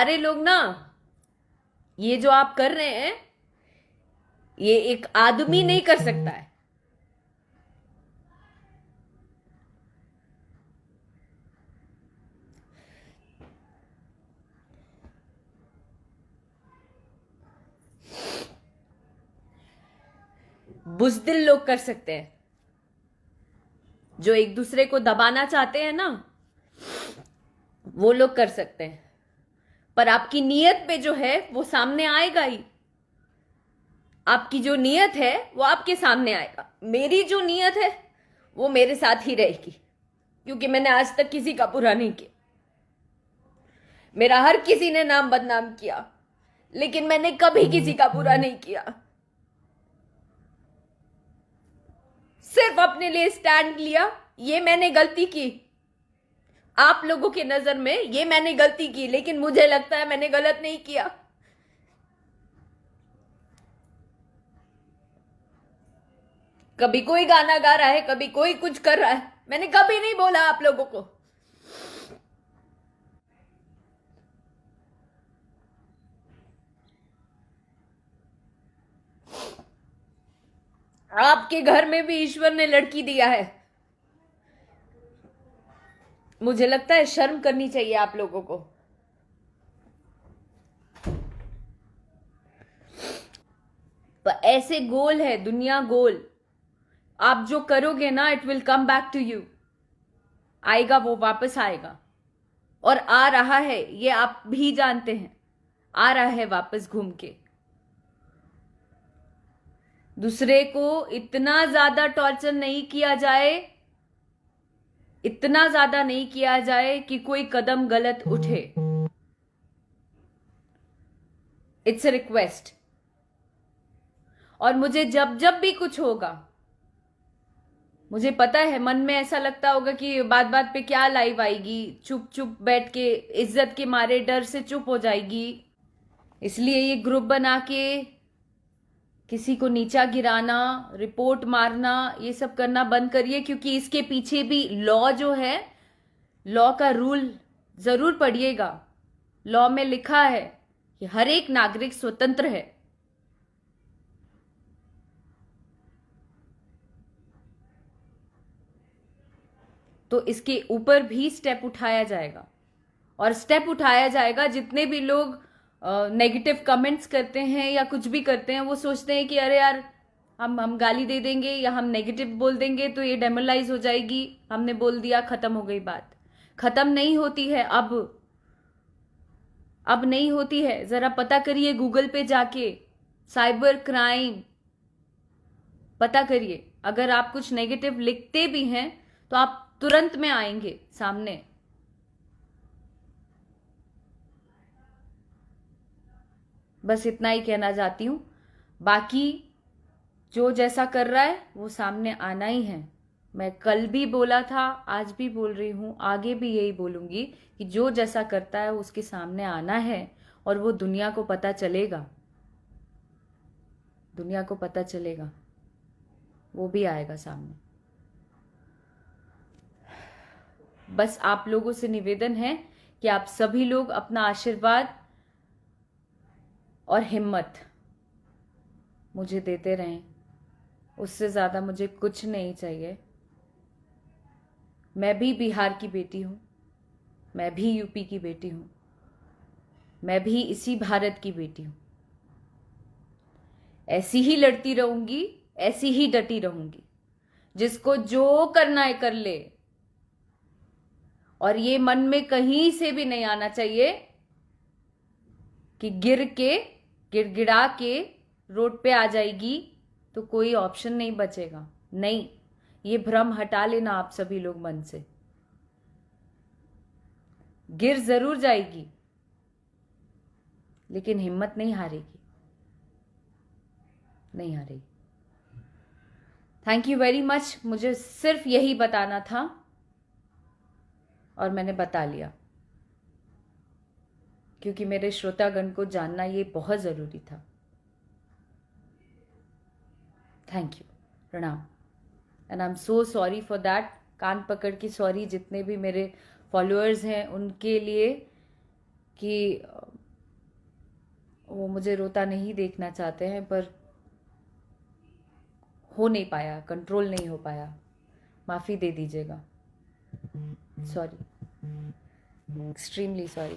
सारे लोग ना, ये जो आप कर रहे हैं ये एक आदमी नहीं कर सकता है। बुज़दिल लोग कर सकते हैं, जो एक दूसरे को दबाना चाहते हैं ना, वो लोग कर सकते हैं। पर आपकी नीयत पे जो है वो सामने आएगा ही। आपकी जो नीयत है वो आपके सामने आएगा। मेरी जो नीयत है वो मेरे साथ ही रहेगी, क्योंकि मैंने आज तक किसी का बुरा नहीं किया। मेरा हर किसी ने नाम बदनाम किया, लेकिन मैंने कभी किसी का बुरा नहीं किया। सिर्फ अपने लिए स्टैंड लिया। ये मैंने गलती की, आप लोगों की नजर में ये मैंने गलती की, लेकिन मुझे लगता है मैंने गलत नहीं किया। कभी कोई गाना गा रहा है, कभी कोई कुछ कर रहा है, मैंने कभी नहीं बोला आप लोगों को। आपके घर में भी ईश्वर ने लड़की दिया है। मुझे लगता है शर्म करनी चाहिए आप लोगों को। पर ऐसे गोल है दुनिया, गोल। आप जो करोगे ना, it will come back to you. आएगा, वो वापस आएगा। और आ रहा है, ये आप भी जानते हैं। आ रहा है वापस घूम के। दूसरे को इतना ज्यादा टॉर्चर नहीं किया जाए, इतना ज्यादा नहीं किया जाए कि कोई कदम गलत उठे। It's a request. और मुझे जब जब भी कुछ होगा, मुझे पता है मन में ऐसा लगता होगा कि बात बात पे क्या लाइव आएगी, चुप चुप बैठ के इज्जत के मारे डर से चुप हो जाएगी। इसलिए ये ग्रुप बना के किसी को नीचा गिराना, रिपोर्ट मारना, ये सब करना बंद करिए, क्योंकि इसके पीछे भी लॉ जो है, लॉ का रूल जरूर पढ़िएगा। लॉ में लिखा है कि हर एक नागरिक स्वतंत्र है। तो इसके ऊपर भी स्टेप उठाया जाएगा, और स्टेप उठाया जाएगा। जितने भी लोग नेगेटिव कमेंट्स करते हैं या कुछ भी करते हैं, वो सोचते हैं कि अरे यार, हम गाली दे देंगे या हम नेगेटिव बोल देंगे तो ये डेमोरलाइज हो जाएगी, हमने बोल दिया, खत्म हो गई बात। खत्म नहीं होती है अब नहीं होती है। जरा पता करिए गूगल पे जाके, साइबर क्राइम पता करिए। अगर आप कुछ नेगेटिव लिखते भी हैं तो आप तुरंत में आएंगे सामने। बस इतना ही कहना चाहती हूं। बाकी जो जैसा कर रहा है वो सामने आना ही है। मैं कल भी बोला था, आज भी बोल रही हूं, आगे भी यही बोलूंगी कि जो जैसा करता है उसके सामने आना है, और वो दुनिया को पता चलेगा। दुनिया को पता चलेगा, वो भी आएगा सामने। बस आप लोगों से निवेदन है कि आप सभी लोग अपना आशीर्वाद और हिम्मत मुझे देते रहें। उससे ज़्यादा मुझे कुछ नहीं चाहिए। मैं भी बिहार की बेटी हूँ, मैं भी यूपी की बेटी हूँ, मैं भी इसी भारत की बेटी हूँ। ऐसी ही लड़ती रहूंगी, ऐसी ही डटी रहूंगी। जिसको जो करना है कर ले। और ये मन में कहीं से भी नहीं आना चाहिए कि गिड़गिड़ा के रोड पे आ जाएगी तो कोई ऑप्शन नहीं बचेगा। नहीं, ये भ्रम हटा लेना आप सभी लोग मन से। गिर जरूर जाएगी, लेकिन हिम्मत नहीं हारेगी, नहीं हारेगी। Thank you very much. मुझे सिर्फ यही बताना था और मैंने बता लिया, क्योंकि मेरे श्रोतागण को जानना ये बहुत जरूरी था। थैंक यू, प्रणाम। And I am so sorry for that. कान पकड़ के सॉरी जितने भी मेरे फॉलोअर्स हैं उनके लिए, कि वो मुझे रोता नहीं देखना चाहते हैं, पर हो नहीं पाया, कंट्रोल नहीं हो पाया, माफ़ी दे दीजिएगा। Sorry, extremely sorry.